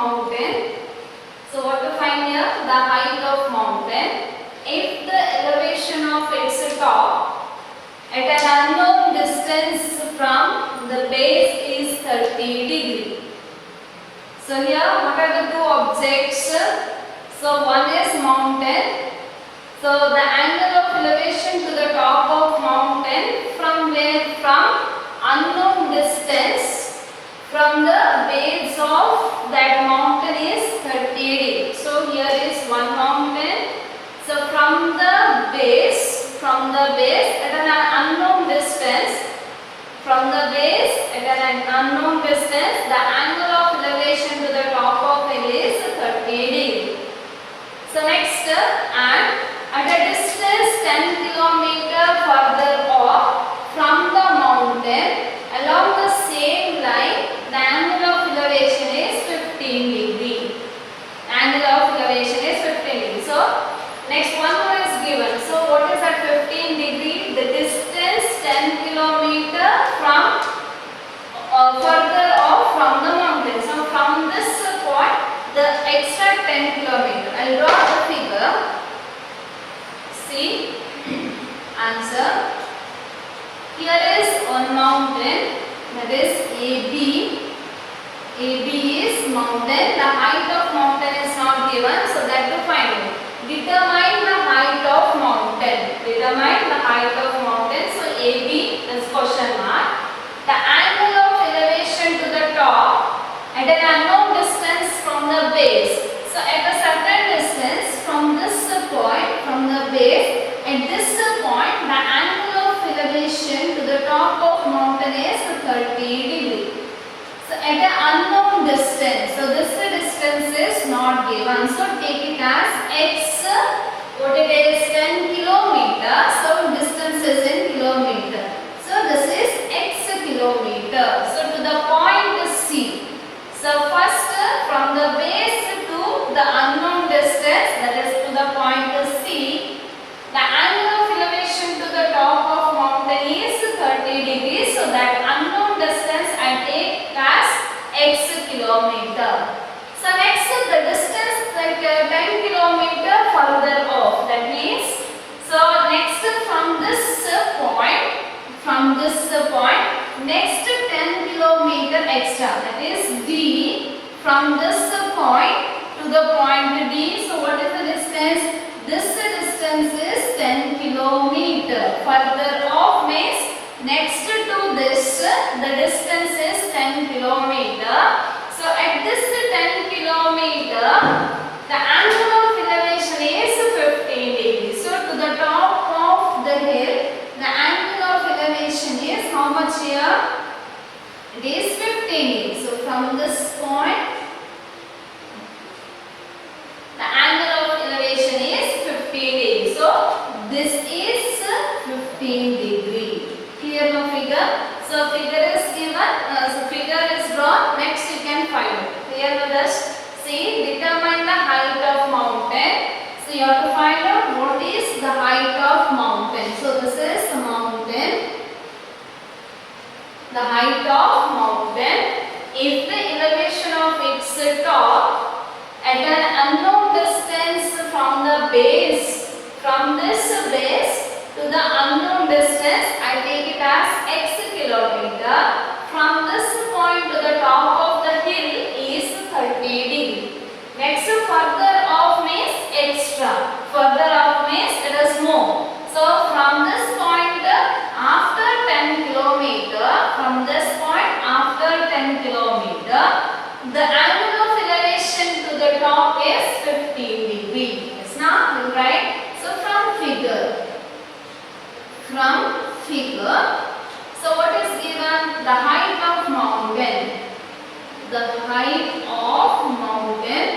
mountain. So what to find here? The height of mountain. If the elevation of its top at an unknown distance from the base is 30 degree. So here what are the two objects? So one is mountain. So the angle of elevation to the top of mountain from where? From unknown distance from the base of that mountain is 30 degree. So here is one mountain. So from the base at an unknown distance, the angle of elevation to the top of it is 30 degree. So next, and at a distance 10 km further off from the mountain along the same line, the angle of elevation is 15 degree. Angle of elevation is 15 degree. So next one more is given. So what is at 15 degree? The distance 10 km from further off from the mountain. So from this point, the extra 10 km. I will draw the figure. See, answer. Here is one mountain, that is AB. AB is mountain. The height of mountain is not given, so that to find it. Determine the height of mountain. Determine the height of mountain. So AB is question mark. The angle of elevation to the top at an unknown distance from the base. So at a certain distance from this point, from the base, at this point the angle of elevation to the top of mountain is 30 degree. So at an unknown distance, so this distance is not given. So take it as x, what it is, 10 kilometer. So distance is in kilometer. So this is x kilometer. So to the point C. So first from the base to the unknown distance, that is to the point C, the angle of elevation to the top of mountain is 30 degrees. So that unknown distance I take as x kilometer. So next the distance like 10 kilometer further off. That means, so next from this point, next 10 kilometer extra. That is D from this point to the point D. So what is the distance? This distance is 10 kilometer. Further off means next to this, the distance is 10 kilometer. So at this 10 kilometer, the angle of elevation is 15 degrees. So to the top of the hill, the angle of elevation is how much here? It is 15 degrees. So from this point, the angle of elevation is 15 degrees. So this is 15 degree. Clear no figure? So figure is given. So figure is drawn. Next you can find it. Clear no? Just see. Determine the height of mountain. So you have to find out what is the height of mountain. So this is the mountain. The height of mountain. If the elevation of its top at an unknown distance from the base, from this base to the unknown distance, I take it as x kilometer. From this point to the top of the hill is 30 degree. Next further off means extra. Further off means it is more. So from this point after 10 kilometer, from this point after 10 kilometer, the angle of elevation to the top is 15 degree. It's not right. So from figure. So what is given? The height of mountain. The height of mountain.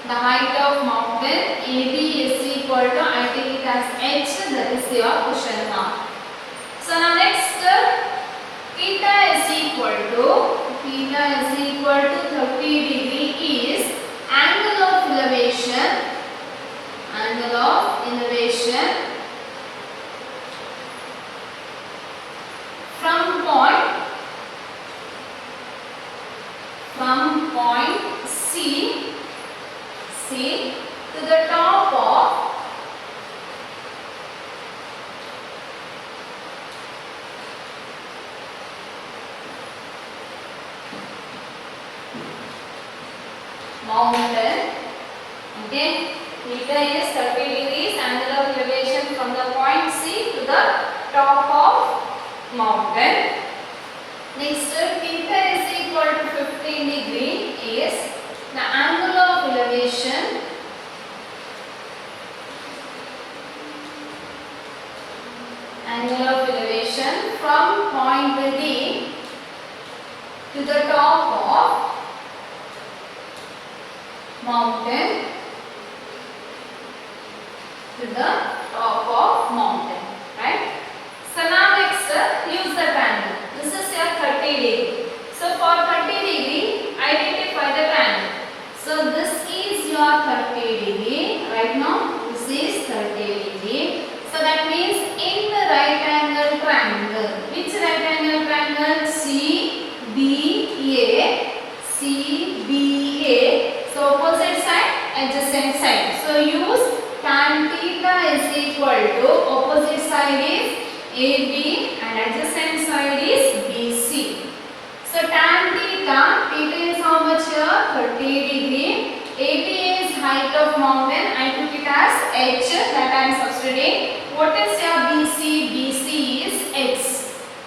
The height of mountain AB is equal to, I take it as h. That is your question mark. So now next, theta is equal to 30 degree is angle of elevation. Angle of elevation from point mountain. Okay, theta is 30 degrees angle of elevation from the point C to the top of mountain. Next, theta is equal to 15 degree is the angle of elevation from point D to the top of mountain, right? So now next use the triangle. This is your 30 degree. So for 30 degree identify the triangle. So this is your 30 degree. Right now this is 30 degree. So that means in the right angle triangle. Which right angle triangle? CBA. So opposite side, adjacent side. So use tan theta is equal to opposite side is AB and adjacent side is BC. So tan theta is how much here? 30 degree. AB is height of mountain. I took it as H that I am substituting. What is your BC? BC is X.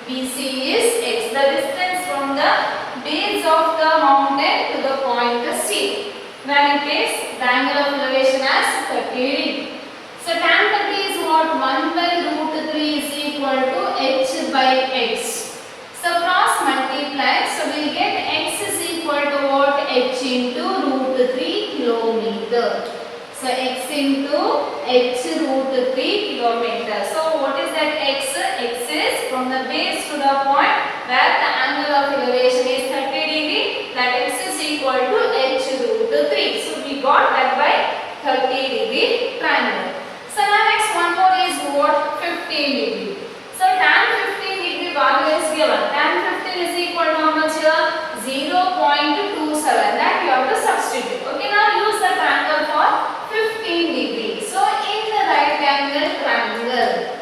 BC is X. The distance from the base of the mountain to the point C. When it is the angle of elevation as 30 degree. So tan 30 is what? 1 by root 3 is equal to H by X. So cross multiply. So we will get X is equal to what? H into root 3 kilometer. So X into H root 3 kilometer. So what is that X? X is from the base to the point where the angle of elevation is 30 degree. That X is equal to H root 3. So we got that by 30 degree triangle. So now next one more is what? 15 degree. So tan 15 degree value is given. Tan 15 is equal to how much here? 0.27. That you have to substitute. Okay, now use the triangle for 15 degree. So in the right angle triangle.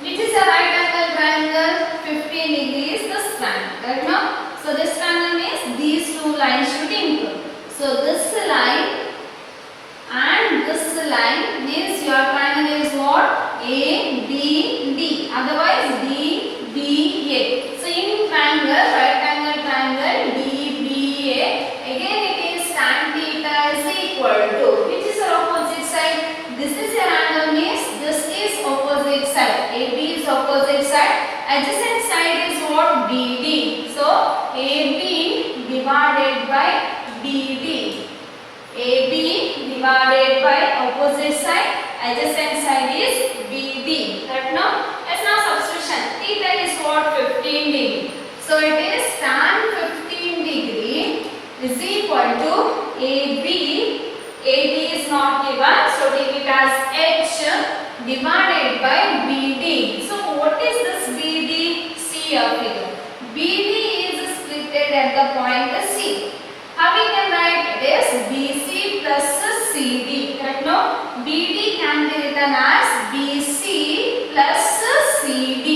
Which is a right angle triangle? 15 degree is this triangle. Right now? So this triangle means these two lines should include. So this line and this line means your triangle is what? ABD. Otherwise DBA. So in triangle, right angle triangle DBA, again it is tan theta is equal to, which is your opposite side? This is your angle means this is opposite side. AB is opposite side. Adjacent side is what? BD. So AB divided by BD. AB divided by opposite side, adjacent side is BD. Right now? Let's now substitution. Theta is what? 15 degree. So it is tan 15 degree is equal to AB. AB is not given, so take it as H divided by BD. So what is this BD? See your figure. BD is splitted at the point C. How we can write it is BC plus CD. Correct? No? BD can be written as BC plus CD.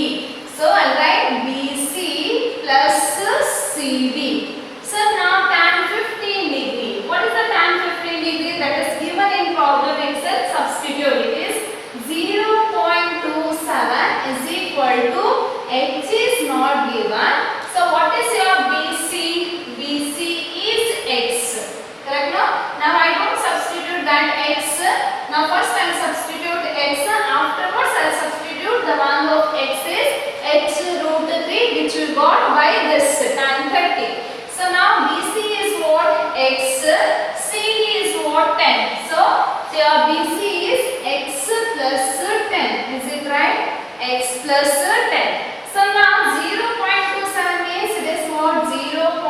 So I'll write BC plus CD. So now tan 15 degree. What is the tan 15 degree that is given in problem itself? Substitute. It is 0.27 is equal to H is not given. So what is your BC? BC is X. Correct? No? Now I don't substitute that X. Now first I will substitute X. Afterwards I will substitute the value of X is H root 3 which we got by this tan 30. So now BC is what? X. CD is what? 10. So your BC is X plus 10. Is it right? X plus 10. So now 0.27 means it is what? 0.27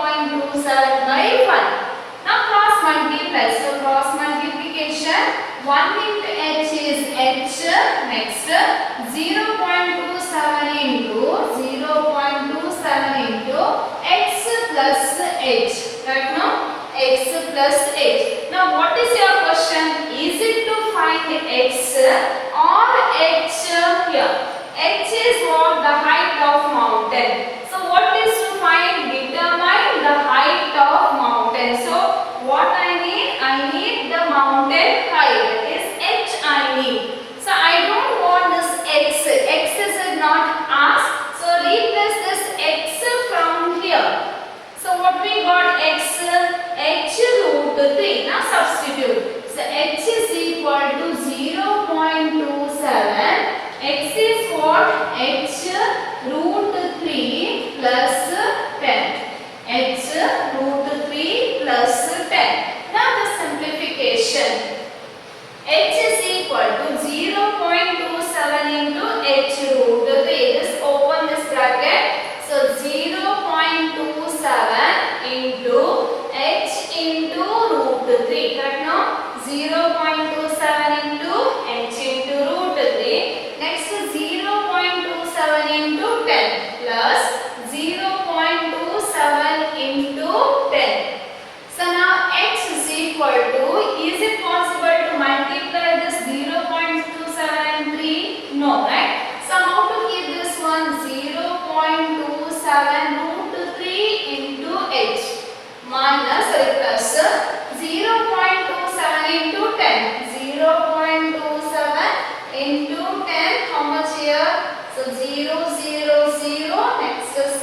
by 1. Now cross multiply. So cross multiplication. 1 into H is H. Next 0.27 into X plus H. Right now? X plus H. Now what is your question? Is it to find X or H here? H is what? The height of mountain. So what is to find? Determine the height of mountain. So what I need 3. Now substitute. So h is equal to 0.27. X is what? H root 3 plus 10. H root 3 plus 10. Now the simplification. H is equal to 0.27 into h root 3. Just open this bracket. So 0.27 into h into root 3. Correct now? 0.27 into h into root 3. Next 0.27 into 10 plus 0.27 into 10. So now x is equal to, is it possible to multiply this 0.27 and 3? No, right? So how to keep this one? 0.27 root 3 into h minus plus 0.27 into 10. 0.27 into 10, how much here? So 0, 0, 0, next 7,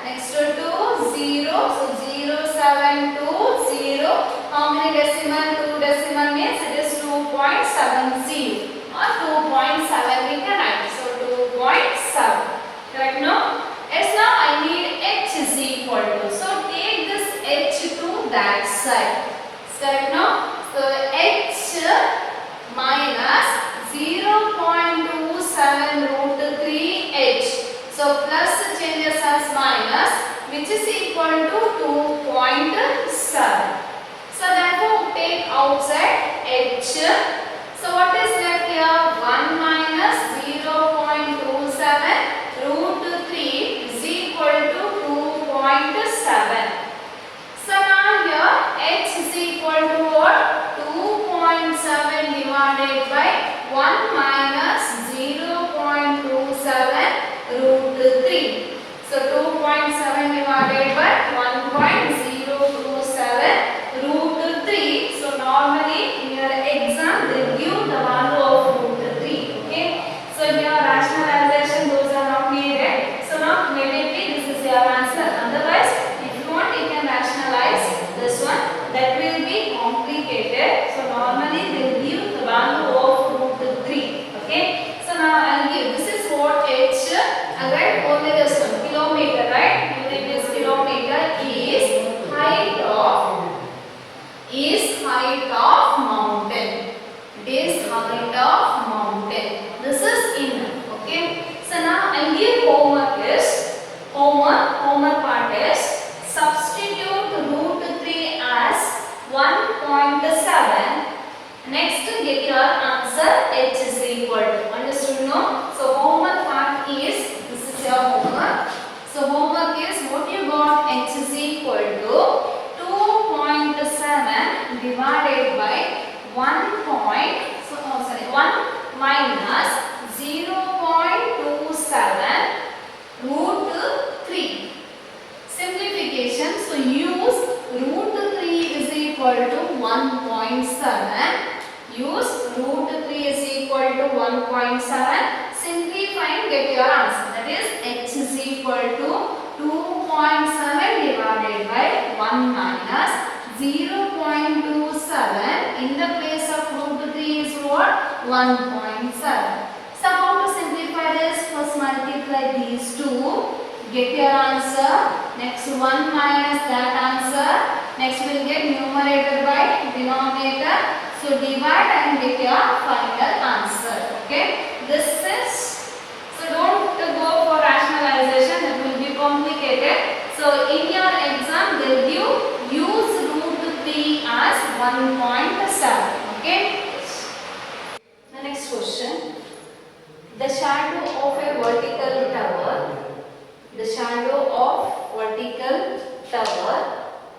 next 2, 0, so 0, 7, 2, 0. How many decimal? 2 decimal means it is 2.70 or 2.7 we can write. So 2.7. Correct no? Yes, now I need h is equal to. So take this h to that side. Correct no? So h minus 0.27 root 3h. So plus changes as minus, which is equal to 2.7. So therefore take outside h. So what is left here? 1 minus 0.27 root 3 is equal to 2.7. So now here h is equal to what? 2.7 divided by 1 minus 0.27 root 3. So 2.7 divided by 1.027 root 3. So normally in your exam they give the value of root 3. Okay. So here rationalization those are not needed. So now maybe this is your answer. Otherwise if you want you can rationalize this one. That will be complicated. So normally they will give the value of root 3. Okay. So now I'll give. This is what h. I'll write only this one. Kilometer, right? Unit is kilometer is height of mountain. It is height of mountain. This is in. Okay. So now I'll give homework is homework part is substitute root 3 as 1.7. Next get your answer h is equal to. Understood no? So homework part is, this is your homework. So homework is what you got, h is equal to 2.7 divided by 1 minus 0.27 root 3. Simplification. So use root 3 is equal to 1.7. Use root 3 is equal to 1.7. Simplify and get your answer. That is h is equal to 2.7 divided by 1 minus 0.27. In the place of root 3 is what? 1.7. So how to simplify this? First multiply these two. Get your answer. Next 1 minus that answer. Next we will get numerator by denominator. So divide and get your final answer. Okay. This is, so don't go for rationalization. It will be complicated. So in your exam they will give use root 3 as 1.7. Okay. The next question. The shadow of a vertical tower. The shadow of vertical tower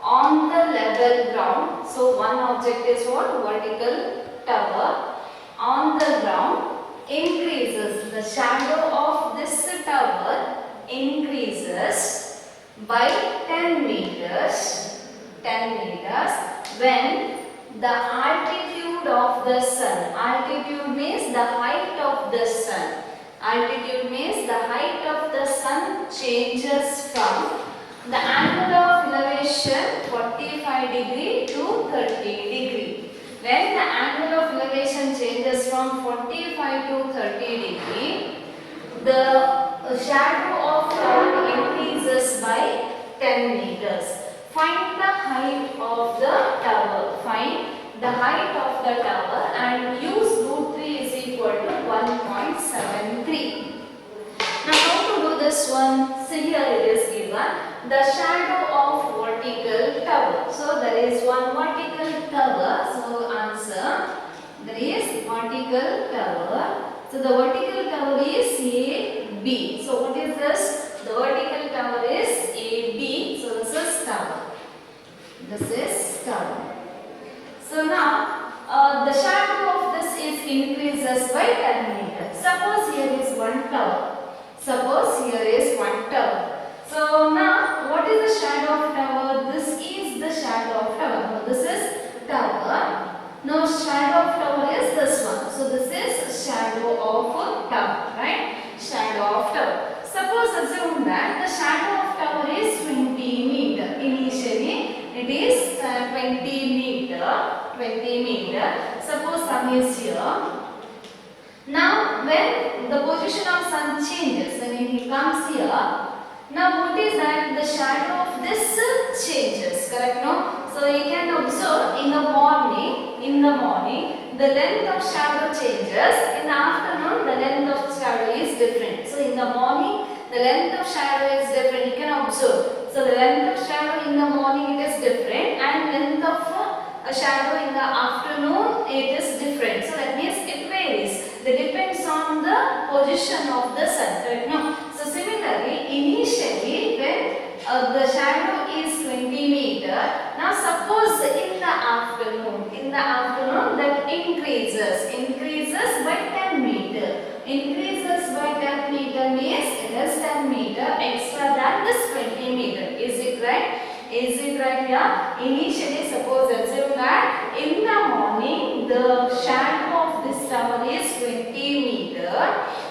on the level ground. So one object is what? Vertical tower on the ground increases. The shadow of this tower increases by 10 meters. 10 meters when the altitude of the sun. Altitude means the height of the sun. Altitude means the height of the sun changes from the angle of elevation position 45 degree to 30 degree. When the angle of elevation changes from 45 to 30 degree, the shadow of tower increases by 10 meters. Find the height of the tower. Find the height of the tower and use root 3 is equal to 1.73. Now how to do this one? See here it is given the shadow of vertical tower. So there is one vertical tower. So answer, there is vertical tower. So the vertical tower is AB. So what is this? The vertical tower is AB. So this is tower. This is tower. So now the shadow of this is increases by 10 meters. Suppose here is one tower. Suppose here is one tower. So now what is the shadow of tower? This is the shadow of tower. Now this is tower. Now shadow of tower is this one. So this is shadow of tower, right? Shadow of tower. Suppose assume that the shadow of tower is 20 meter. Initially it is 20 meter. 20 meter. Suppose sun is here. Now when the position of sun changes, when he comes here, now what is that? The shadow of this changes, correct? No? So you can observe in the morning, the length of shadow changes. In the afternoon, the length of shadow is different. So in the morning, the length of shadow is different. You can observe. So the length of shadow in the morning it is different, and length of a shadow in the afternoon it is different. So that means it varies. It depends on the position of the sun. Correct? No? So similarly, initially when the shadow is 20 meter, now suppose in the afternoon that increases by 10 meter. Increases by 10 meter means it is 10 meter extra than this 20 meter. Is it right? Is it right here? Initially, suppose assume that in the morning the shadow of this tower is 20 meter.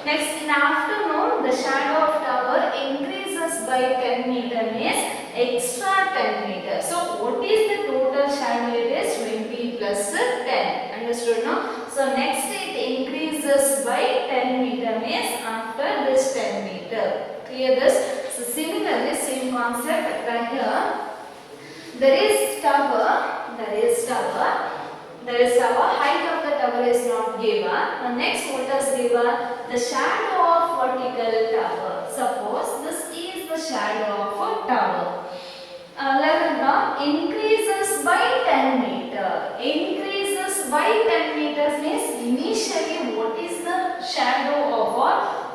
Next in the afternoon the shadow of tower increases by 10 meter means extra 10 meter. So what is the total shadow? It is 20 plus 10. Understood no? So next it increases by 10 meter means after this 10 meter. Clear this? So similarly same concept right here. There is tower, height of the tower is not given. Now next what is given? The shadow of vertical tower. Suppose this is the shadow of a tower. Level down increases by 10 meter. Increases by 10 meters means initially what is the shadow of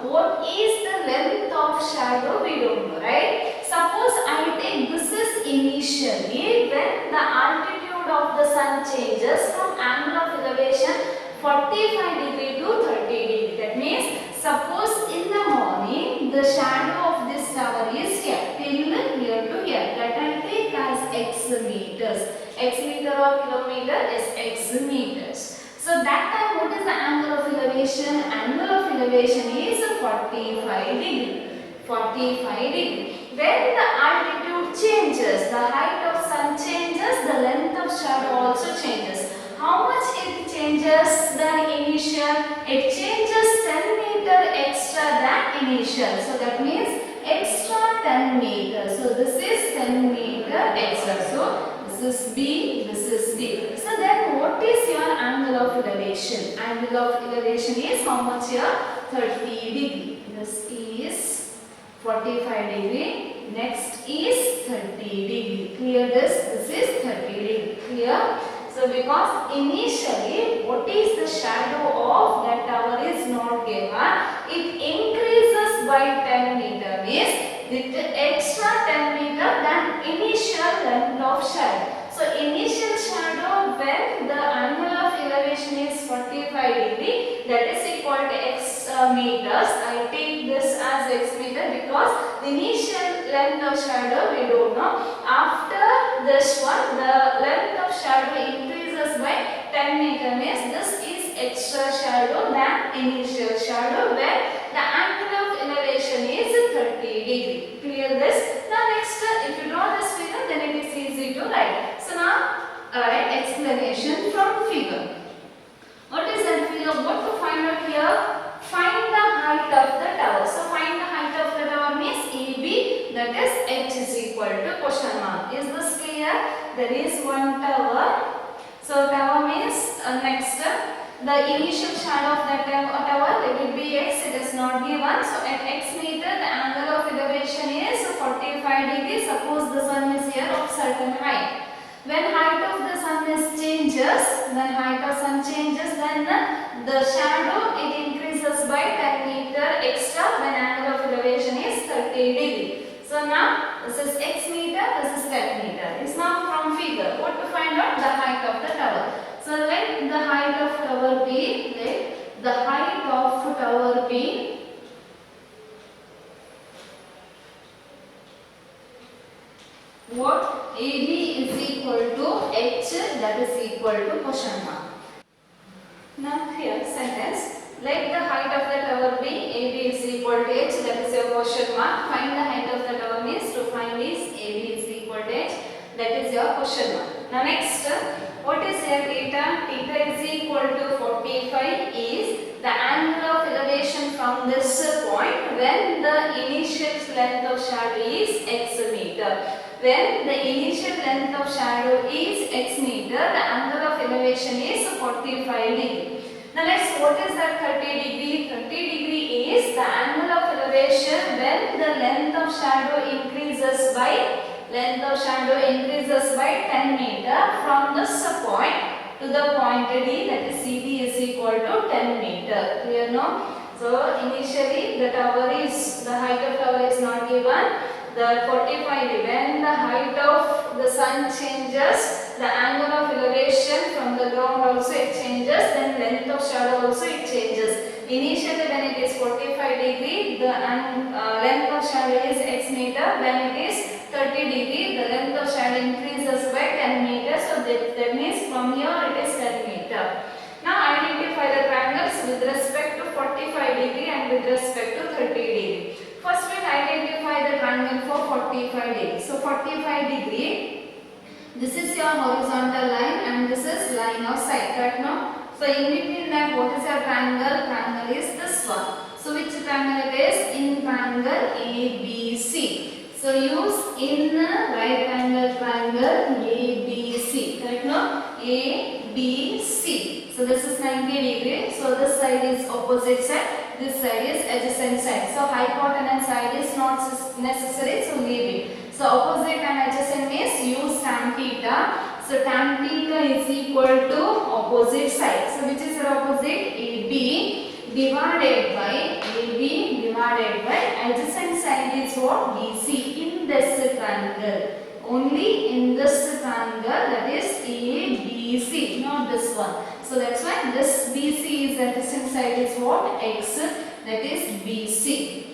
what is the length of shadow we don't know, right? Suppose I take this is initially when the altitude of the sun changes from angle of elevation 45 degree to 30 degree. That means suppose in the morning the shadow of this tower is here till here to here. That I take as x meters. X meter or kilometer is x meters. So that time what is the angle of elevation? Angle of elevation is 45 degree. 45 degree. When the altitude changes, the height of sun changes, the length of shadow also changes. How much it changes than initial? It changes 10 meter extra than initial. So that means extra 10 meters. So this is 10 meter extra. So this is B, this is D. So then what is your angle of elevation? Angle of elevation is how much here? 30 degree. This is 45 degree. Next is 30 degree. Clear this? This is 30 degree. Clear? So because initially what is the shadow of that tower is not given. It increases by 10 meter means with extra 10 meter than initial length of shadow. So initial shadow when the angle of elevation is 45 degree, that is equal to x meters. I take this as x meter because the initial length of shadow we don't know. After this one the length of shadow increases by 10 meter means this is extra shadow than initial shadow where the angle of elevation is 30 degree. Clear this? Now next if you draw this figure then it is easy explanation from figure. What is that figure? What to find out here? Find the height of the tower. So find the height of the tower means AB, that is h is equal to question mark. Is this clear? There is one tower. So tower means next the initial shadow of that tower, it will be x, it is not given. So at x meter the angle of elevation is 45 degrees. Suppose the sun is here of certain height. When height of the sun changes, then the shadow it increases by 10 meter extra when angle of elevation is 30 degree. So now this is x meter, this is 10 meter. It's now from figure. What to find out? The height of the tower. So let the height of tower be, what? AB is equal to h, that is equal to question mark. Now here sentence, let the height of the tower be, AB is equal to h, that is your question mark. Find the height of the tower means to find is AB is equal to h, that is your question mark. Now next, what is your theta? Theta is equal to 45 is the angle of elevation from this point when the initial length of shadow is x meter. When the initial length of shadow is x meter, the angle of elevation is 45 degree. Now let's, what is that 30 degree? 30 degree is the angle of elevation when the length of shadow increases by 10 meter from this point to the point D, that is CD is equal to 10 meter. Clear no? So initially the height of tower is not given. The 45, when the height of the sun changes, the angle of elevation from the ground also it changes, then length of shadow also it changes. Initially when it is 45 degree, the length of shadow is x meter. When it is 30 degree, the length of shadow increases by 10 meter. So that means from here it is 10 meter. Now identify the triangles with respect to 45 degree and with respect to 30 degree. First we identify the triangle for 45 degree. So 45 degree, this is your horizontal line and this is line of sight, correct now? So in between that, what is your triangle? Triangle is this one. So which triangle it is? In triangle ABC. So use in right angle triangle ABC, correct now? ABC. So this is 90 degree. So this side is opposite side. This side is adjacent side. So hypotenuse side is not necessary, so leave it. So opposite and adjacent means use tan theta. So tan theta is equal to opposite side. So which is your opposite? AB divided by adjacent side is what? BC in this triangle. Only in this triangle, that is ABC, not this one. So that's why this BC is adjacent side is what? X, that is BC.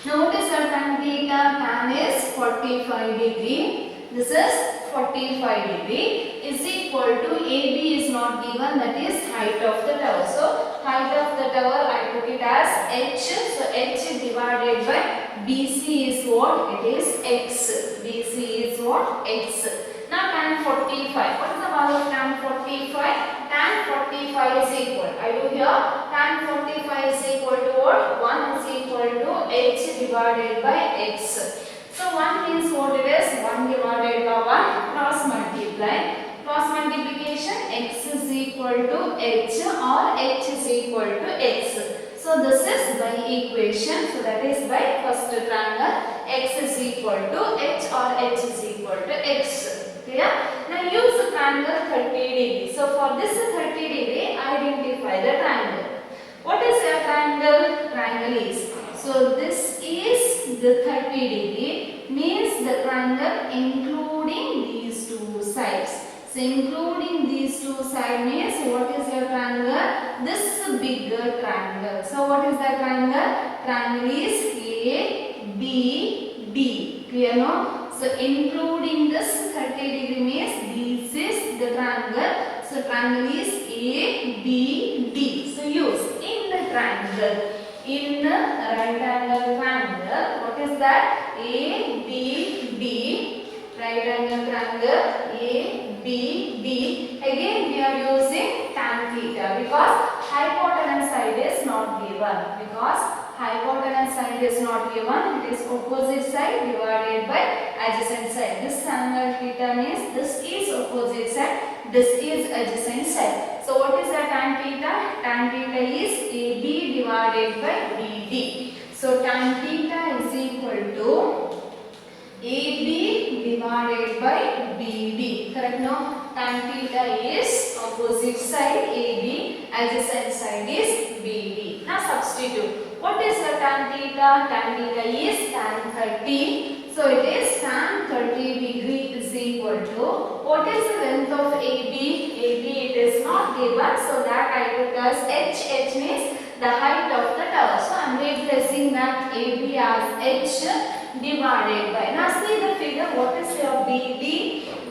Now what is our tan theta? Tan is 45 degree. This is 45 degree is equal to AB is not given, that is height of the tower. So height of the tower I put it as h. So h divided by BC is what? It is x. BC is what? X. Now tan 45. What is the value of tan 45? Tan 45 is equal. I do here. Tan 45 is equal to what? 1 is equal to h divided by x. So 1 means what it is? 1 divided by 1. Cross multiply. Cross multiplication, x is equal to h or h is equal to x. So this is by equation. So that is by first triangle. X is equal to h or h is equal to x. Clear? Now use the triangle 30 degree. So for this 30 degree, identify the triangle. What is a triangle? Triangle is. So this is the 30 degree means the triangle including these two sides. So including these two sides means what is your triangle? This bigger triangle. So what is that triangle? Triangle is ABD. Clear no? So including this 30 degree means this is the triangle. So triangle is ABD. So use in the triangle. In the right angle triangle, what is that? ABD. right angle triangle ABD. Again we are using tan theta because hypotenuse side is not given. Because hypotenuse side is not given, it is opposite side divided by adjacent side. This angle theta means this is opposite side, this is adjacent side. So what is the tan theta? Tan theta is AB divided by BD. So tan theta is equal to AB divided by BD. Correct? No? Tan theta is opposite side AB, adjacent side is BD. Now substitute. What is the tan theta? Tan theta is tan 30. So it is tan 30 degree is equal to, what is the length of AB? AB it is not given, so that I took as H. H means the height of the tower. So I am replacing that AB as H divided by. Now see the figure. What is your BD?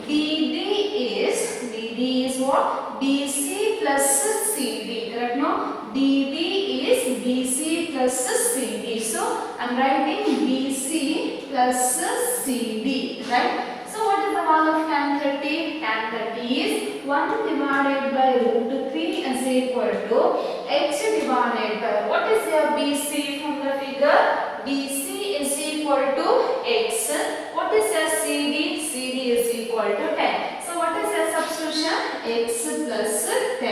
BD is what? BC plus CD. Correct? No? BD is BC plus CD. So I am writing BC plus CD. Right? So what is the value of tan 30? Tan 30 is 1 divided by root 3 is equal to H divided by, what is your BC from the figure? BC is equal to X. What is your CD? CD is equal to 10. So what is your substitution? X plus 10.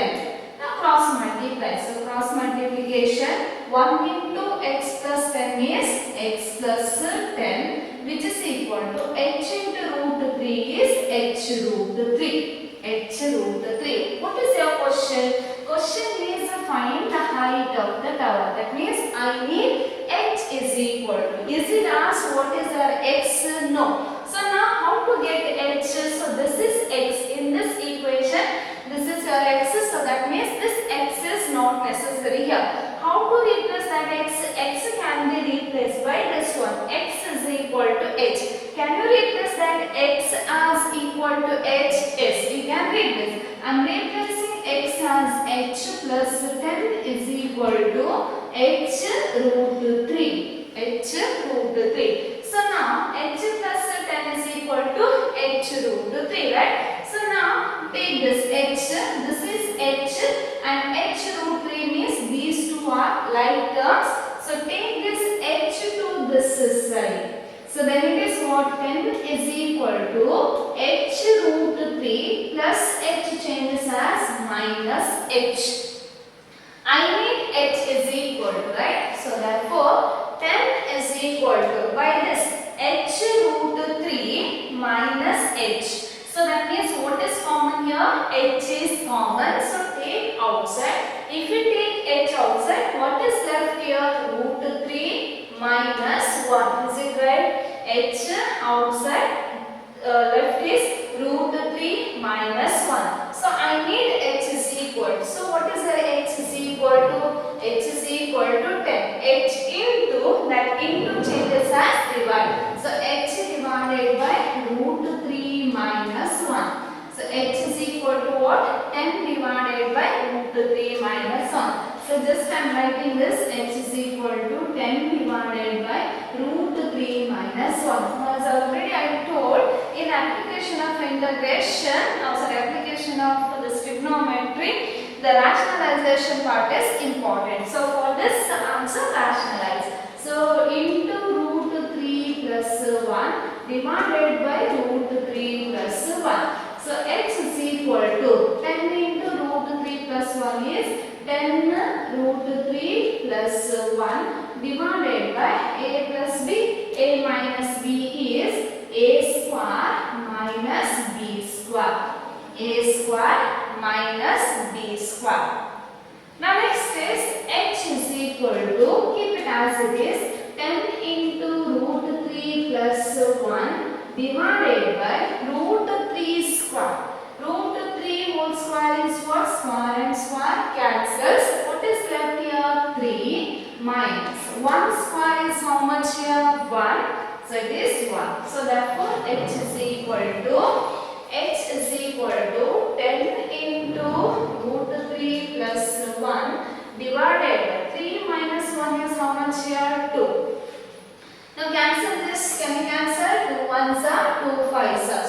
Now cross multiply. So cross multiplication, 1 into X plus 10 is X plus 10, which is equal to H into root 3 is H root 3. H root 3. What is your question? Question is find the height of the tower. That means I need H is equal to. Is it asked what is our X? No. So now how to get H? So this is X in this equation. This is your X. So that means this X is not necessary here. How to replace that X? X can be replaced by this one. X is equal to H. Can you replace that X as equal to H? Yes, you can replace. I am replacing X as H plus 10 is equal to H root 3. H root 3. So now H plus 10 is equal to H root 3, right? So now take this H, this is H and H root 3 means these two are like terms. So take this H to this side. So then it is what? 10 is equal to H root 3 plus H changes as minus H. I need H is equal to, right? So therefore 10 is equal to, by this H root 3 minus H. So that means what is common here? H is common. So take outside. If you take H outside, what is left here? Root 3 minus 1. Is it right? H outside, left is root 3 minus 1. So I need H is equal. So what is the H is equal to? H is equal to 10. H into, that into changes as divide. So H divided by root 3 minus 1. So H is equal to what? 10 divided by root 3 minus 1. So just I am writing this H is equal to 10 divided by root 3 minus 1. As already I told, in application of integration, application of this trigonometry, the rationalization part is important. So for this answer, rationalize. So into root 3 plus 1 divided by root 3 plus 1. So H is equal to 10 into root 3 plus 1 is 10 root 3 plus 1 divided by A plus B. A minus B is A square minus B square. A square minus B square. Now next is H is equal to, keep it as it is, 10 into root 3 plus 1 divided by root 3 square. Root 3 whole square is what? Square and square cancels. What is left here? 3 minus 1 square is how much here? 1. So it is 1. So therefore H is equal to 10 into root 3 plus 1 divided by 3 minus 1 is how much here? 2. Now cancel this. Can you cancel? 2 ones are 2 5s are.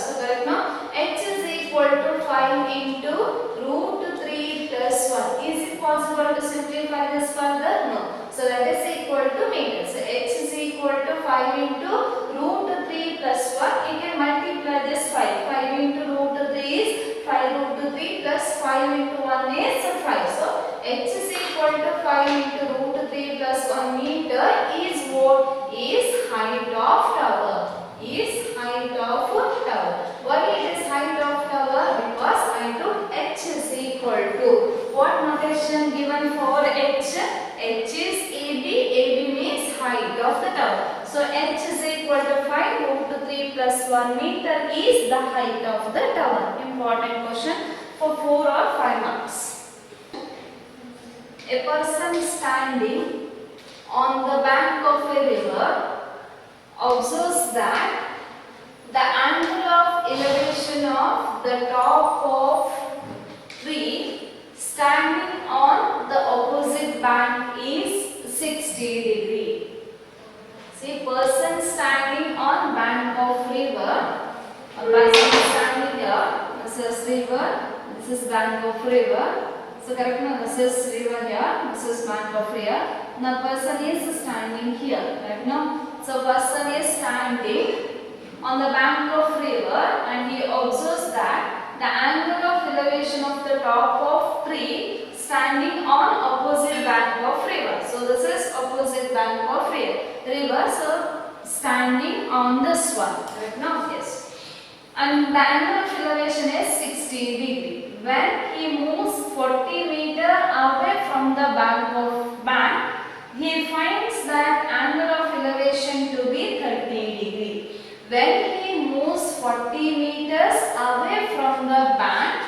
5 into 1 is 5. So h is equal to 5 into root 3 plus 1 meter is what? Is height of tower. Is height of tower. Why it is height of tower? Because I took h is equal to what notation given for h? H is AB. AB means height of the tower. So h is equal to 5 root 3 plus 1 meter is the height of the tower. Important question for 4 or 5 marks. A person standing on the bank of a river observes that the angle of elevation of the top of tree standing on the opposite bank is 60 degree. See, person standing on bank of river, or person standing here, this is river, this is bank of river. So correct now, this is river here, this is bank of river. Now person is standing here, correct now. So person is standing on the bank of river and he observes that the angle of elevation of the top of tree standing on opposite bank of river. So this is opposite bank of river. So standing on this one, right now, yes. And the angle of elevation is 60 degree. When he moves 40 meter away from the bank, he finds that angle of elevation to be 30 degree. When he moves 40 meters away from the bank,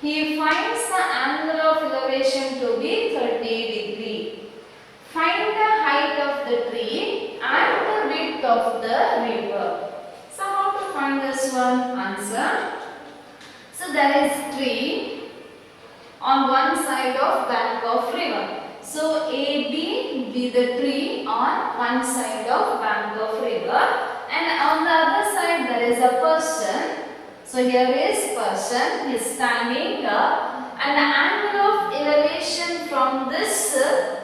he finds the angle of elevation to be 30 degree. Find the height of the tree and the width of the river. So how to find this one? Answer. So there is tree on one side of bank of river. So AB be the tree on one side of bank of river. And on the other side there is a person. So here is person, he is standing here, and the angle of elevation from this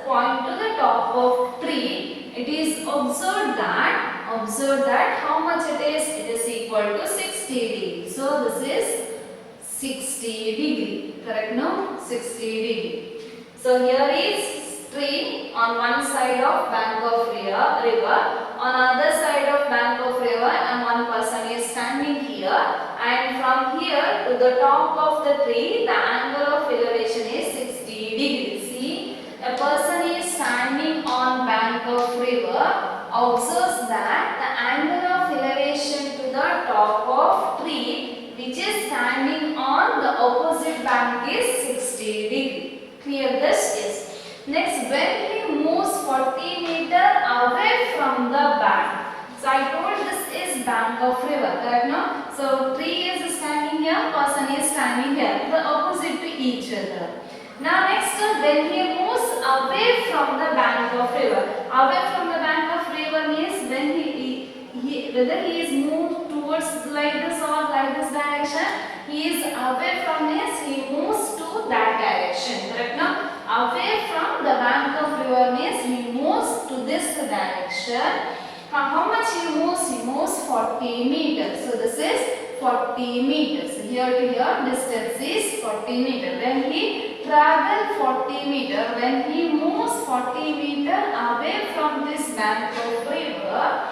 point to the top of tree, it is observed that how much it is equal to 60 degree. So this is 60 degree, correct no? 60 degree. So here is tree on one side of bank of river, on other side of bank of river, and one person is standing here, and from here to the top of the tree the angle of elevation is 60 degrees. See, a person is standing on bank of river, observes that the angle of elevation to the top of tree which is standing on the opposite bank is 60 degree. Clear this? Yes. Next, when he moves 40 meter away from the bank. So I told this is bank of river, correct no? So tree is standing here, person is standing here, the opposite to each other. Now next, when he moves away from the bank of river. Away from the bank of river means when whether he is moved towards like this or like this direction, he is away from this, he moves to that direction, correct no? Away from the bank of river means he moves to this direction. How much he moves? He moves 40 meters. So this is 40 meters. Here to here distance is 40 meters. When he travel 40 meters, when he moves 40 meters away from this bank of river,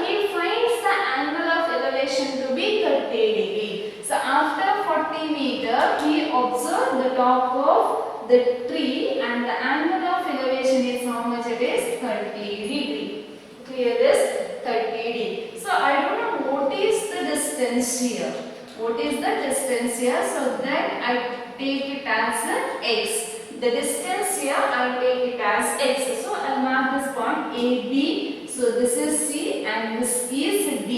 he finds the angle of elevation to be 30 degree. So after 40 meters, he observed the top of the tree and the angle of elevation is how much it is? 30 degree. Clear this? 30 degree. So I don't know what is the distance here. What is the distance here? So then I take it as x. The distance here I take it as x. So I will mark this point AB. So this is C and this is D.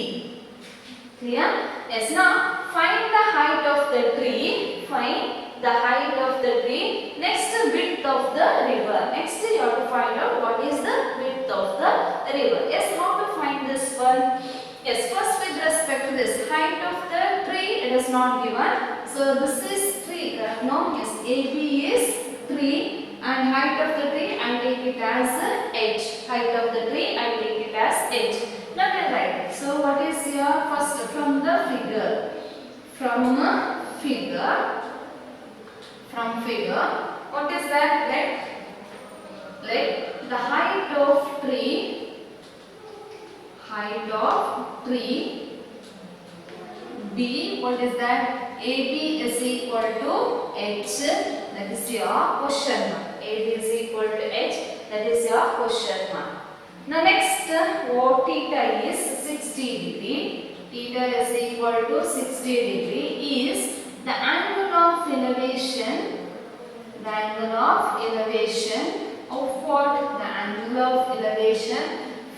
Clear? Yes. Now find the height of the tree. Find the height of the tree. Next, width of the river. Next you have to find out what is the width of the river. Yes. How to find this one? Yes. First with respect to this height of the tree, it is not given. So this is 3. No. Yes. AB is 3. And height of the tree, I take it as h. Height of the tree, I take it as h. Now we write. So what is your first from the figure? From a figure, from figure. What is that? Let the height of tree B, what is that? AB is equal to H, that is your question mark. AB is equal to H, that is your question mark. Now next, what theta is 60 degree. Theta is equal to 60 degree is the angle of elevation. The angle of elevation of what? The angle of elevation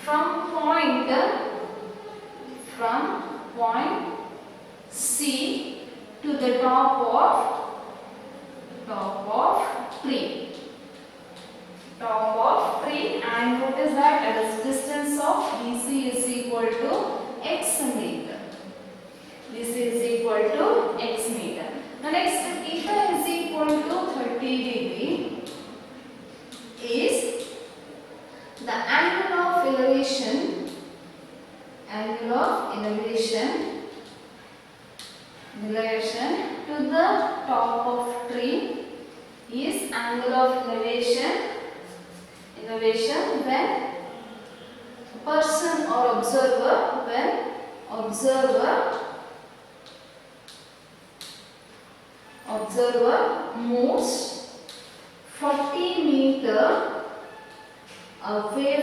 from point C to the top of tree. Top of tree, and what is that? That is distance of BC is equal to x meter. This is equal to x meter. Now next, theta is equal to 30 degree is the angle of elevation to the top of tree is angle of elevation when person or observer moves 40 meter away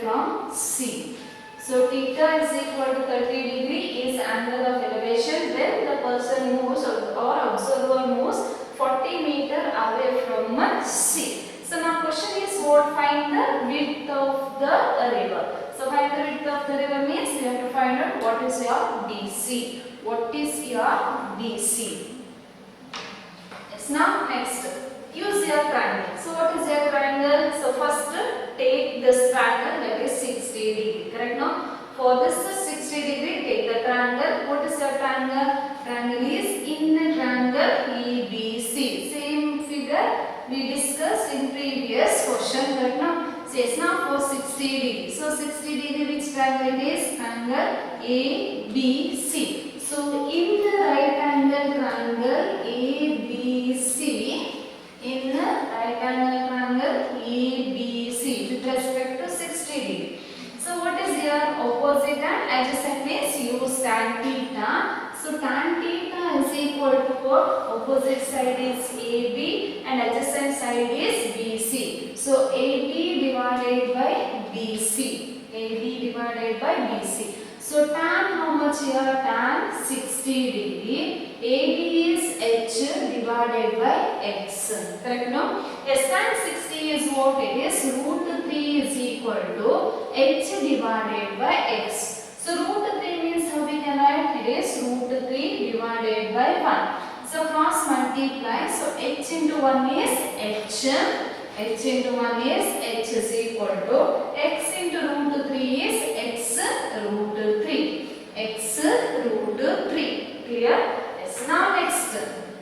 from C. So theta is equal to 30 degree is angle of elevation when the person moves or observer moves 40 meter away from C. So now question is what? Find the width of the river. So find the width of the river means you have to find out what is your DC. What is your DC? Yes, now next. Use your triangle. So what is your triangle? So first take this triangle, that is 60 degree. Correct now? For this 60 degree, take the triangle. What is your triangle? Triangle is in the triangle ABC. Same figure we discussed in previous question. Correct now? So yes, now for 60 degree. So 60 degree, which triangle it is? Triangle ABC. So in the right angle triangle ABC. In the right angle triangle ABC with respect to 60 degree. So what is your opposite and adjacent means use tan theta. So tan theta is equal to what? Opposite side is AB and adjacent side is BC. So AB divided by BC. AB divided by BC. So tan how much here? Tan 60 degree. AB is H divided by X. Correct no? Yes, tan 60 is what it is? Root 3 is equal to H divided by X. So root 3 means how we can write? It is root 3 divided by 1. So cross multiply. So H into 1 is H. H into 1 is H is equal to X into root 3 is X root 3. X root 3. Clear? Yes. Now next.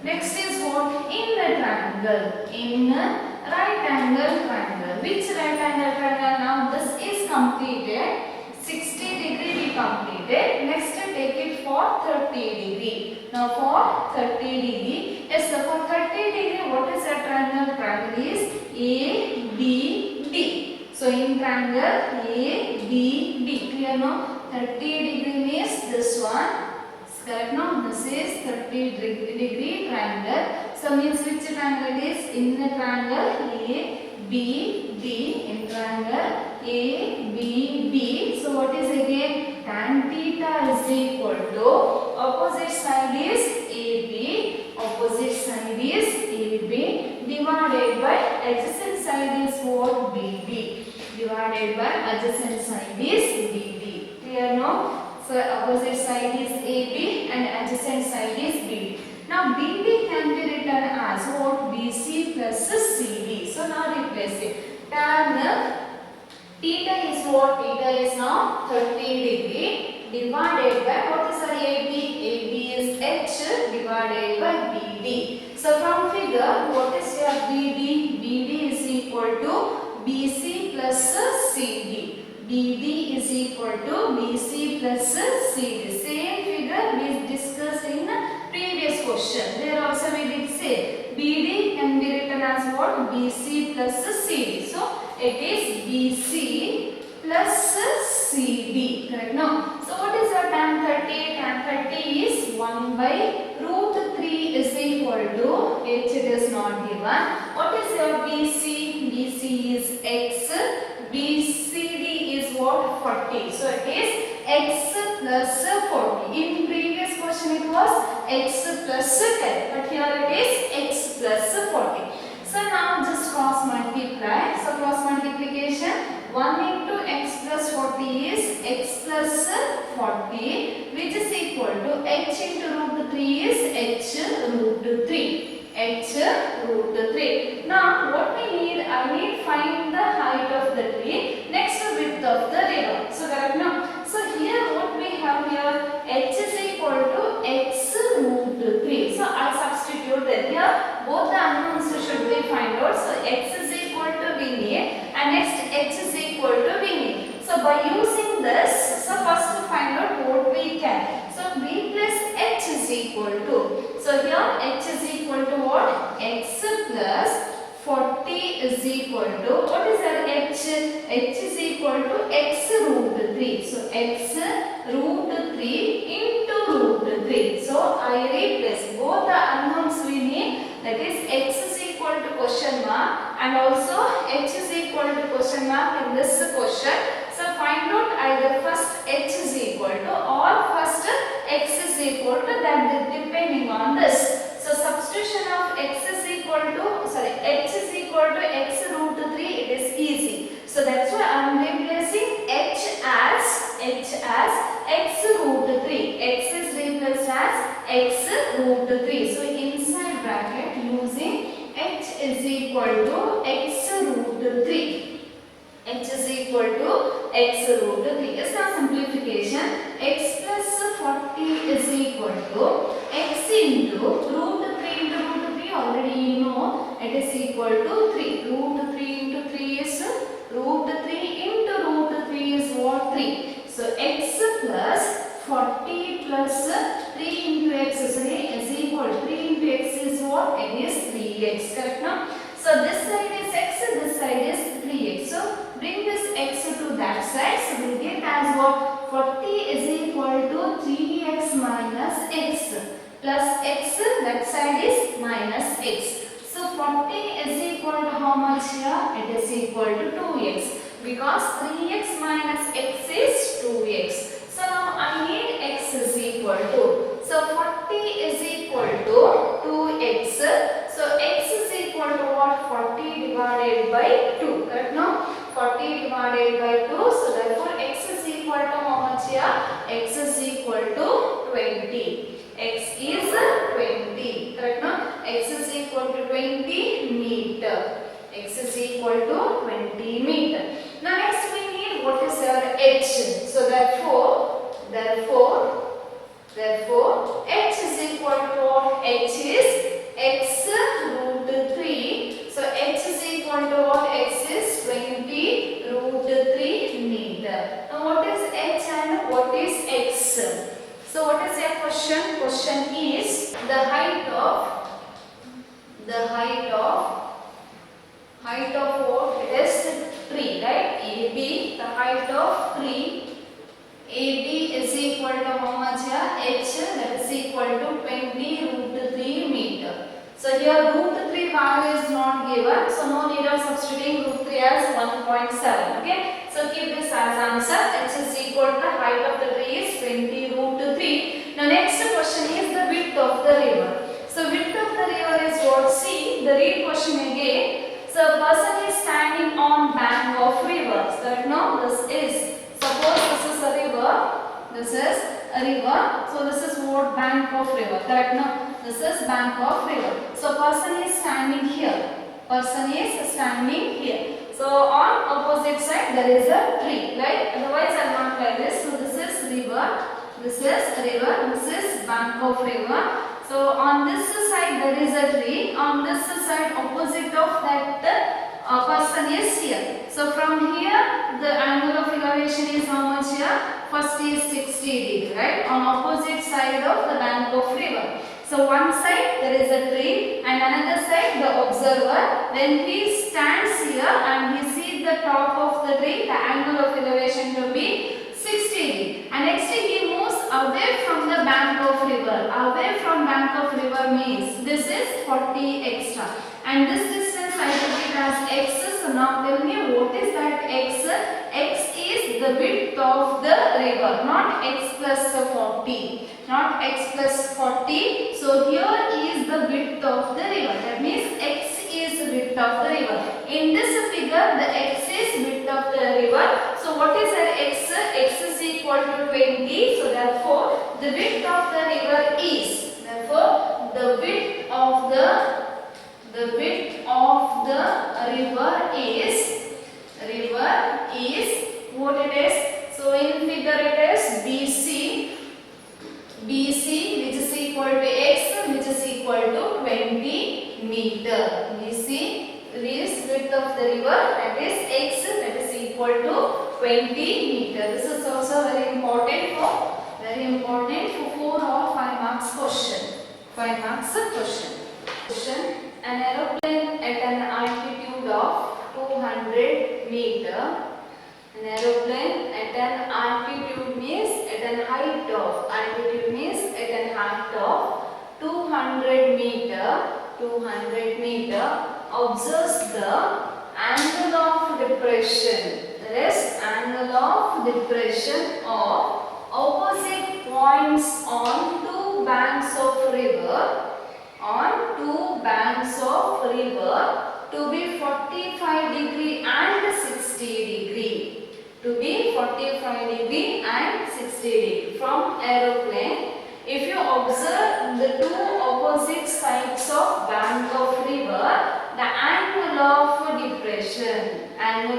Next is what? In the triangle. In right angle triangle. Which right angle triangle? Now this is completed. 60 degree we completed. Next take it for 30 degree. Now for 30 degree. Yes, so for 30 degree what is a triangle? Triangle is ABD. So in triangle ABD. Clear now? 30 degree means this one. Correct now? This is 30 degree triangle. So means which triangle it is? In the triangle ABD. In triangle ABB. So what is again? Tan theta is equal to opposite side is AB. Opposite side is AB divided by adjacent side is what? BD. Divided by adjacent side is BD. Clear now? So opposite side is AB and adjacent side is BD. Now BD can be written as what? BC plus CD. So now replace it. Tan theta is what? Theta is now 30 degree divided by what is our AB? AB is H divided by BD. So from figure, what is your BD? BD is equal to BC plus CD. BD is equal to BC plus CD. Same figure we discussed in the previous question. There also we did say BD can be written as what? BC plus CD. So it is BC plus CD. Correct? No. So what is your tan 30? Tan 30 is 1 by root 3 is equal to H. It is not given. What is your BC? BC is X. BCD is what? 40. So it is X plus 40. In previous question it was X plus 10. But here it is X plus 40. So now just cross multiply. So cross multiplication 1 into X plus 40 is X plus 40, which is equal to H into root 3 is H root 3. H root 3. Now what we need? I need find the height of the tree. Next width of the river. So correct now. So here what we have here, H is equal to X root 3. So I substitute that here both the unknowns should be find out. So X is equal to wing A and next H is equal to wing A. So by using this, so first to find out what we can. So B plus H is equal to. So here H is equal to what? X plus 40 is equal to, what is that H? H is equal to X root 3. So X root 3 into root 3. So I replace both the unknowns we need, that is X is equal to question mark and also H is equal to question mark in this question. So find out either first H is equal to or first X is equal to, that depending on this. So substitution of X is equal to, H is equal to X root 3, it is easy. So that's why I am replacing H as X root 3. X is replaced as X root 3. So inside bracket using H is equal to X root 3. H is equal to X root 3. Is now simplification. X plus 40 is equal to X into root 3 into root 3. Already you know it is equal to 3. Root 3 into 3 is root 3 into root 3 is what? 3. So X plus 40 plus 3 into X is equal to 3 into X is what? It is 3x. Correct now? So this side is X, this side is 3x. So bring this X to that side. So we get as what? 40 is equal to 3x minus X plus X, that side is minus X. So 40 is equal to how much here? It is equal to 2x because 3x minus X is 2x. So now I need X is equal to. So 40 is equal to 2x. So X is equal to what? 40 divided by 2. Correct now? 40 divided by 2. So therefore X is equal to how much here? X is equal to 20. X is 20. Correct now? X is equal to 20 meter. X is equal to 20 meter. Now next we need what is our H. So therefore H is equal to what? H is X root 3. So H is equal to what? X is 20 root 3 meter. Now what is H and what is X? So what is your question? Question is the height of what? It is tree, right? AB, the height of tree. AB is equal to how much here? H, that is equal to 20 root 3 meter. So here root 3 value is not given, so no need of substituting root 3 as 1.7. Okay, so keep this as answer. H is equal to the height of the tree is 20 root 3. Now next question is the width of the river. So width of the river is what? See the read question again. So a person is standing on bank of river. So now this is, suppose this is a river. This is a river. So this is what? Bank of river. Correct now? This is bank of river. So person is standing here. Person is standing here. So on opposite side there is a tree, right? Otherwise I will not like this. So this is river. This is river. This is bank of river. So on this side there is a tree. On this side opposite of that person is here. So from here the angle of elevation is how much here? First is 60 degree, right? On opposite side of the bank of river. So one side there is a tree and another side the observer. When he stands here and he sees the top of the tree, the angle of elevation will be 60. And next he moves away from the bank of river. Away from bank of river means this is 40 extra. And this distance I took it as x. So now tell me what is that x? X is the width of the river, not x plus 40. Not x plus 40. So here is the width of the river. That means x is width of the river. In this figure, the x is width of the river. So what is our x? X is equal to 20. So therefore, the width of the river is. Therefore, the width of the river is what it is. So in figure it is BC which is equal to x which is equal to 20 meter. BC is width of the river, that is x, that is equal to 20 meter. This is also very important for 4 or 5 marks question. 5 marks question. An aeroplane at an altitude of 200 meter. An aeroplane at an altitude means at an height of, altitude means at an height of 200 meter observes the angle of depression. That is angle of depression of opposite points on two banks of river. To be 45 degree and 60 degree. To be 45 degree and 60 degree. From aeroplane, if you observe the two opposite sides of bank of river, the angle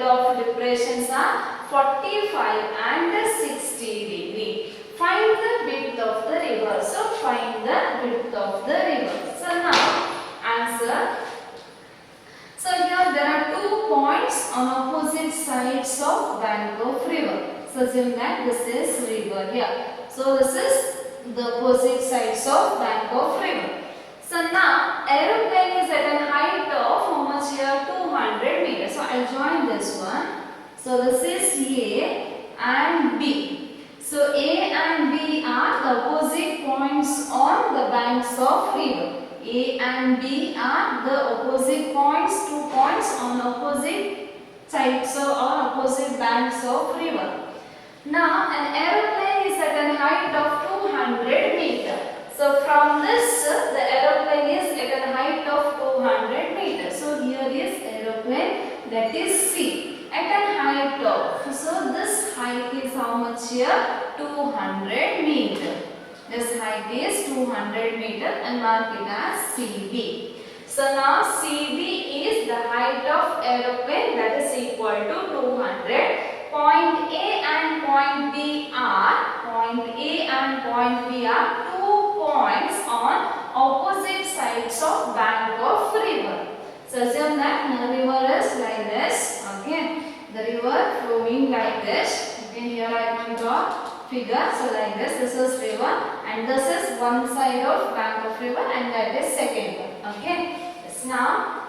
of depressions are 45 and 60 degree. Find the width of the river. So find the width of the river. So now answer. So here there are 2 points on opposite sides of bank of river. So assume that this is river here. So this is the opposite sides of bank of river. So now aeroplane is at a height of how much here? 200 meters. So I'll join this one. So this is A and B. So A and B are the opposite points on the banks of river. A and B are the opposite points, 2 points on opposite sides or opposite banks of river. Now an aeroplane is at a height of 200 meters. So from this the aeroplane is at a height of 200 meters. So here is aeroplane, that is C, at a height of. So this height is how much here? 200 meters. This height is 200 meter and mark it as CB. So now CB is the height of aeroplane, that is equal to 200. Point A and point B are 2 points on opposite sides of bank of river. So assume that the river is like this. Okay, the river flowing like this. Okay, here I can draw figure. So like this is river and this is one side of bank of river and that is second one. Okay. Yes, now,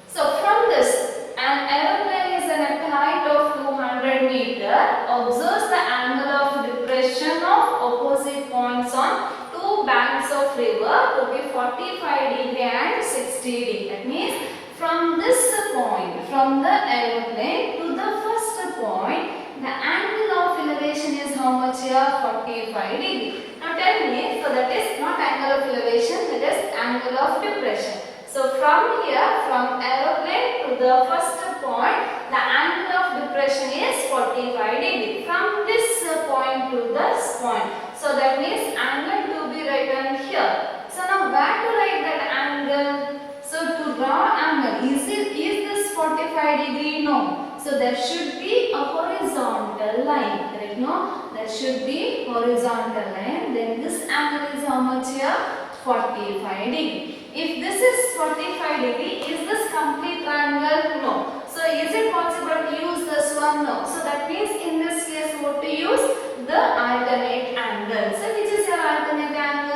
so from this, an aeroplane is at a height of 200 meter, observes the angle of depression of opposite points on two banks of river to be 45 degree and 60 degree. That means from this point, from the aeroplane to the first point, the angle of elevation is how much here? 45 degree. Now tell me, so that is not angle of elevation, that is angle of depression. So from here, from aeroplane to the first point, the angle of depression is 45 degree. From this point to this point. So that means angle to be written here. So now where to write that angle? So to draw angle, is this 45 degree? No. So there should be a horizontal line, correct? No, there should be horizontal line. Then this angle is how much here? 45 degree. If this is 45 degree, is this complete triangle? No. So is it possible to use this one? No. So that means in this case what to use? The alternate angle. So which is your alternate angle?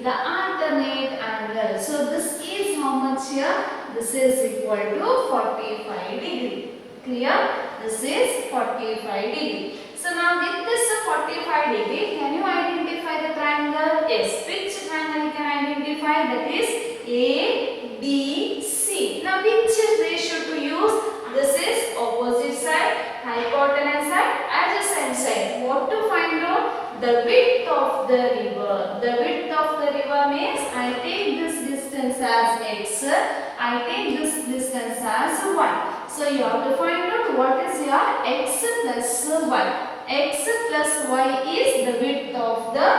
the alternate angle. So this is how much here? This is equal to 45 degree. Clear? This is 45 degree. So now with this 45 degree, can you identify the triangle? Yes. Which triangle you can identify? That is A, B, C. Now which ratio to use? This is opposite side, hypotenuse side, adjacent side. What to find out? The width of the river. The width of the river means I take this distance as x, I take this distance as y. So you have to find out what is your x plus y. X plus y is the width of the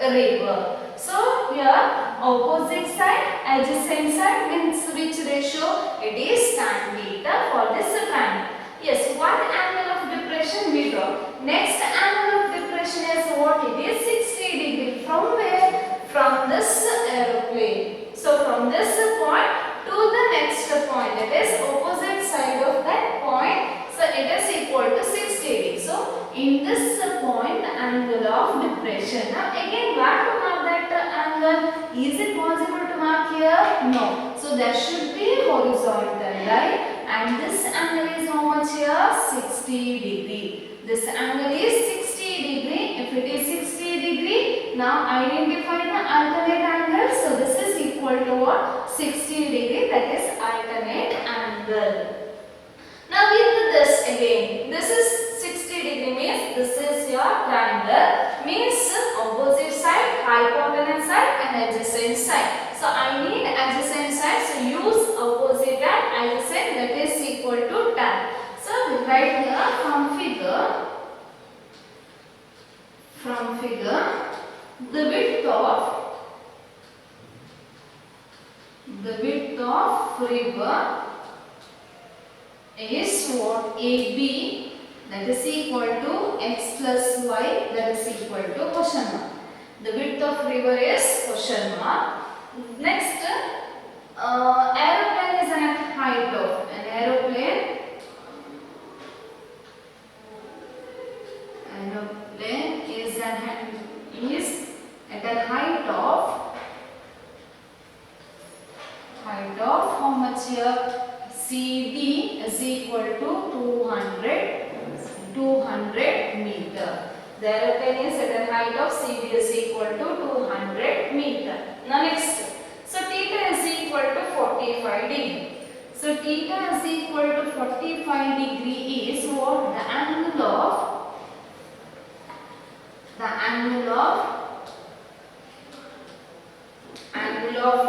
river. So here opposite side, adjacent side means which ratio? It is tan theta for this triangle. Yes, one angle of depression we draw. Next angle of depression is what? It is 60 degree. From where? From this aeroplane. So from this point to the next point, that is opposite side of that point. So it is equal to 60 degree. So in this point, the angle of depression. Now again, where to mark that angle? Is it possible to mark here? No. So there should be horizontal, right? And this angle is how much here? 60 degree. This angle is 60 degree. If it is 60 degree, now identify the alternate angle. So this is equal to what? 60 degree. That is alternate angle. Now with this again, this is 60 degree means this is your triangle, means opposite side, hypotenuse side and adjacent side. So I need adjacent side, so use opposite and adjacent, that is equal to tan. So we write here from figure, the width of river is what? AB, that is equal to x plus y, that is equal to question mark. The width of river is question mark. Next, aeroplane is at height of an aeroplane is at a height of how much here? CD is equal to 200 meter. The aeroplane is at a height of CD is equal to 200 meter. Now next, so theta is equal to 45 degree. So theta is equal to 45 degree is what? The angle of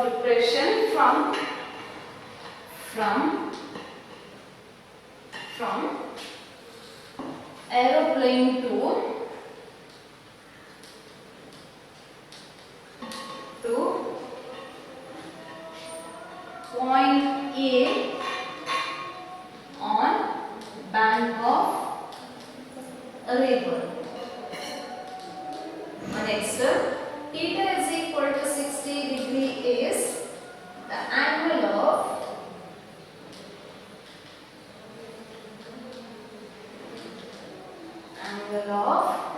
depression from aeroplane to point A on bank of a river. Next, theta is equal to 60 degree is the angle of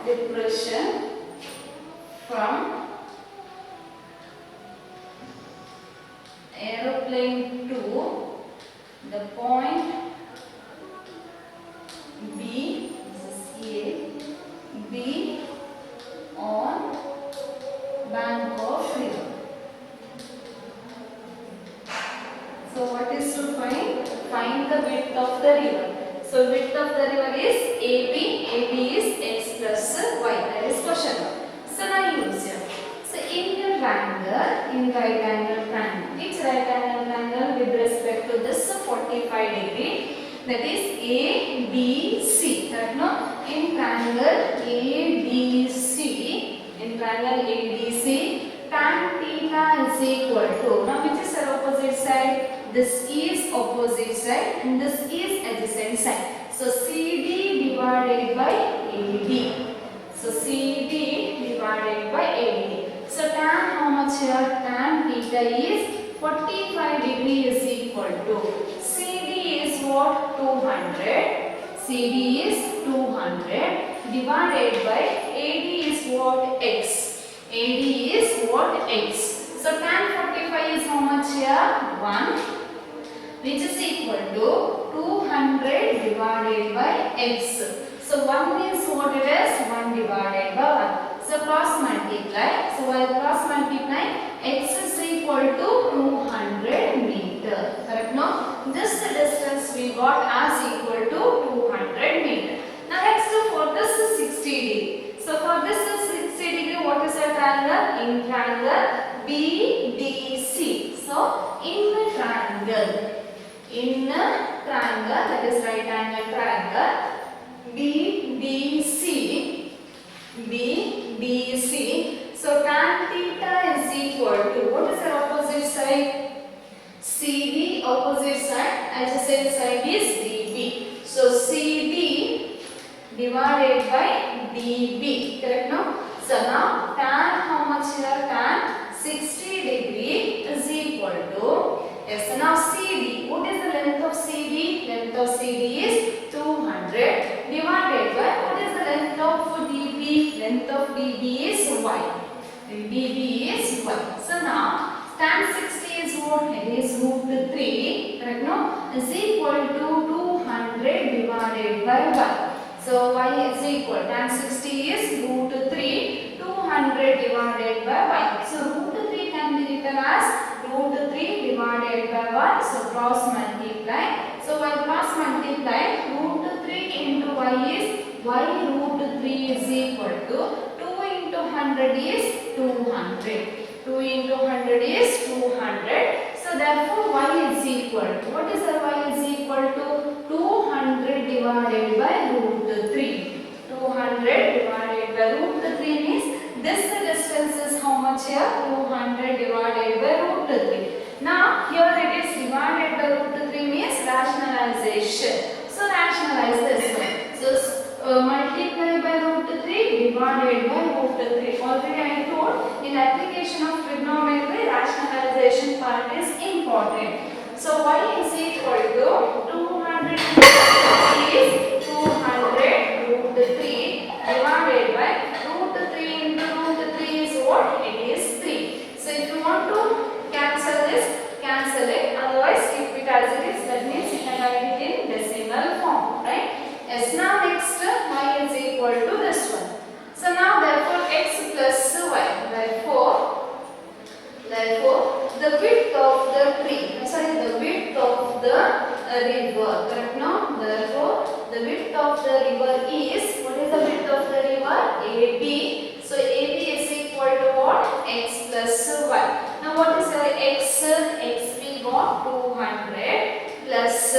depression from aeroplane to the point B, this is A, B on bank of river. So what is to find? Find the width of the river. So width of the river is AB. AB is x plus y. That is question mark. So now use here. So in your triangle, in right angle triangle, which right angle triangle with respect to this 45 degree? That is ABC. Right now in triangle ABC, tan theta is equal to. Now which is our opposite side? This is opposite side and this is adjacent side. So CD divided by AD. So CD divided by AD. So tan how much here? Tan theta is 45 degree is equal to. CD is what? 200. CD is 200 divided by AD is what? X. AD is what? X. So tan 45 is how much here? 1, which is equal to 200 divided by x. So 1 is what it is? 1 divided by 1. So cross multiply. So while cross multiplying, x is equal to 200 meter. Correct? No? This distance we got as equal to 200 meter. Now next for this 60 degree. So for this 60 degree, what is a triangle? In triangle BDC. So in the triangle, that is right angle triangle BDC. So tan theta is equal to, what is the opposite side? CD. Opposite side, adjacent side is DB. So CD divided by DB. Correct? No? So now tan how much here? Tan 60 degree is equal to, yes, now CD. What is the length of CD? Length of CD is 200 divided by, what is the length of DB? Length of DB is y. DB is y. So now tan 60 is what? It is root 3. Correct? No? Is equal to 200 divided by y. So y is equal, tan 60 is root 3, 200 divided by y. So root 3 can be written as root 3 divided by 1. So cross multiply. So while cross multiply, root 3 into y is, y root 3 is equal to 2 into 100 is 200. 2 into 100 is 200. So therefore y is equal to, what is the y is equal to? 200 divided by root 3. 200 divided by root 3 means this distance is how much here? 200 divided by root 3. Now here it is divided by root 3 means rationalization. So rationalize this one. So multiply by root 3 divided by root 3. Already I told, in application of trigonometry, rationalization part is important. So y is equal to 200 is 200 root 3 divided by root 3 into root 3 is what? It is 3. So if you want to cancel this, cancel it. Otherwise keep it as it is. That means you can write it in decimal form. Right? Yes. Now next y is equal to this one. So now therefore x plus y. Therefore the width of the the width of the river. Correct? No? Therefore the width of the river is, what is the width of the river? AB. So AB is equal to what? X plus y. Now what is our x? X we got 200 plus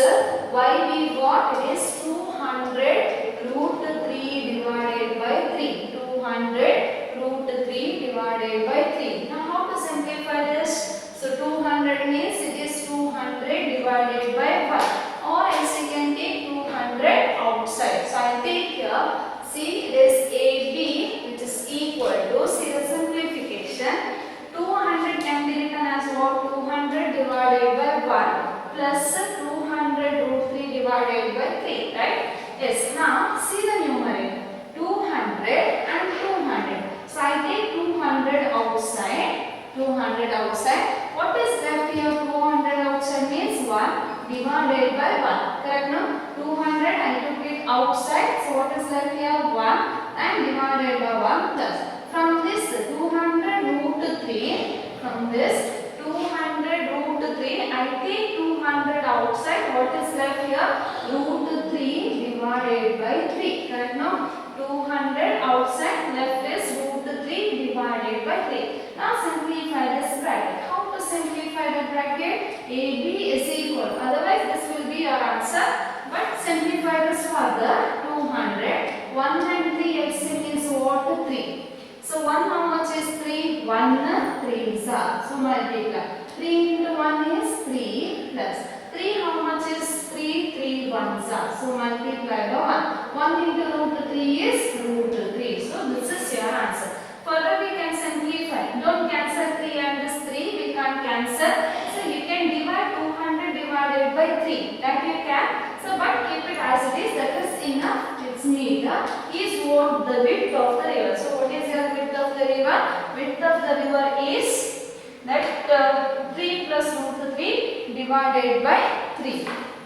y we got, it is 200 root 3 divided by 3. 200 root 3 divided by 3. Now how to simplify this? So 200 means it is 200 divided by 1, or else you can take 200 outside. So I take here, see, it is AB which is equal to, see the simplification, 200 can be written as what? 200 divided by 1 plus 200 root 3 divided by 3, right? Yes. Now see the numerator, 200 and 200. So I take 200 outside. 200 outside. What is left here? 200 outside means 1 divided by 1. Correct? No? 200 I took it outside. So what is left here? 1 and divided by 1 plus. From this 200 root 3. From this 200 root 3. I take 200 outside. What is left here? Root 3 divided by 3. Correct? No? 200 outside, left is root 3 divided by 3. Now simplify this bracket. How to simplify the bracket? AB is equal. Otherwise this will be your answer. But simplify this further. 200. 1 and 3 LCM is what? 3. So 1 how much is 3? 1 3s are. So multiply. 3 into 1 is 3 plus 3 how much is 3? 3 1s are. So multiply by 1. 1 into root 3 is root 3. So this is your answer. Further we can simplify. Don't cancel 3 and this 3. We can't cancel. So you can divide 200 divided by 3. That you can. So but keep it as it is. That is enough. Its meter is what the width of the river. So what is your width of of the river? Width of the river is that 3 plus root 3 divided by 3.